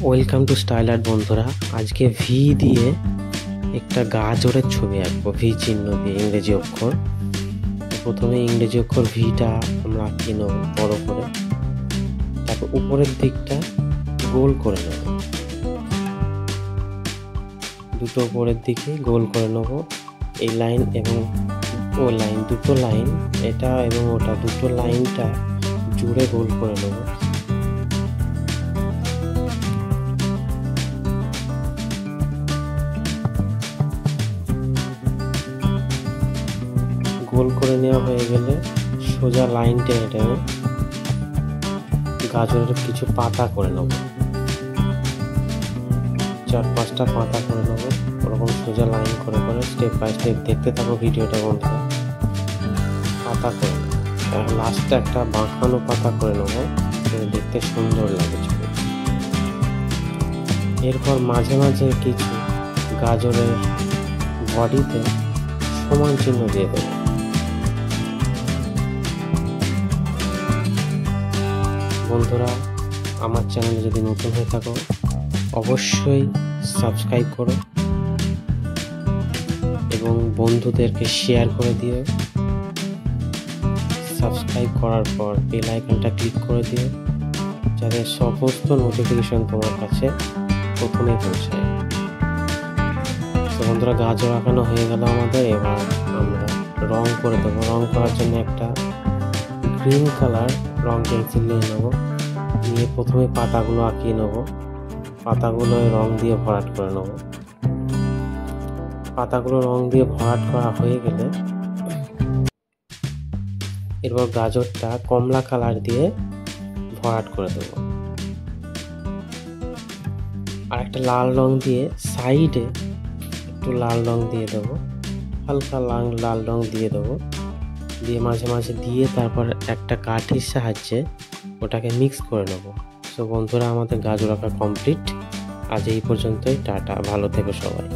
Welcome to style art বন্ধুরা। আজকে V দিয়ে একটা গাজরের ছবি আঁকবো, ভি চিহ্ন দিয়ে ইংরেজি অক্ষর। প্রথমে ইংরেজি অক্ষর ভিটা আমরা আঁকিয়ে নেব বড় করে, তারপর উপরের দিকটা গোল করে নেব, দুটো উপরের দিকে গোল করে নেব। এই লাইন এবং ও লাইন, দুটো লাইন, এটা এবং ওটা, দুটো লাইনটা জুড়ে গোল করে নেব। গোল করে নেওয়া হয়ে গেলে সোজা লাইন টেনে টেনে গাজরের কিছু পাতা করে নেব, 4-5টা পাতা করে নেব। ওরকম সোজা লাইন করে করে স্টেপ বাই স্টেপ দেখতে থাকো ভিডিওটা বন্ধুরা। পাতা করে নেব, লাস্টে একটা বাঁকানো পাতা করে নেব, দেখতে সুন্দর লাগে ছবি। এরপর মাঝে মাঝে কিছু গাজরের বডিতে সমান চিহ্ন দিয়ে দেবো। বন্ধুরা, আমার চ্যানেলে যদি নতুন হয়ে থাকো অবশ্যই সাবস্ক্রাইব করো এবং বন্ধুদেরকে শেয়ার করে দিও। সাবস্ক্রাইব করার পর বেল আইকনটা ক্লিক করে দিও, যাতে সমস্ত নোটিফিকেশন তোমার কাছে প্রথমেই পৌঁছায়। তো বন্ধুরা, গাজর আঁকানো হয়ে গেল আমাদের। এবার আমরা রং করে দেবো। রং করার জন্য একটা গ্রিন কালার রং পেন্সিল নিয়ে নেবো, নিয়ে প্রথমে পাতাগুলো আঁকিয়ে নেবো। পাতাগুলো রং দিয়ে ভরাট করে নেবো। পাতাগুলো রং দিয়ে ভরাট করা হয়ে গেলে এরপর গাজরটা কমলা কালার দিয়ে ভরাট করে দেবো। আর একটা লাল রং দিয়ে সাইডে একটু লাল রং দিয়ে দেবো, হালকা লাল রং দিয়ে দেবো, দিয়ে মাঝে মাঝে দিয়ে তারপর একটা কাঠির সাহায্যে ওটাকে মিক্স করে নেব। তো বন্ধুরা, আমাদের গাজর আঁকা কমপ্লিট। আজ এই পর্যন্তই। টাটা, ভালো থেকো সবাই।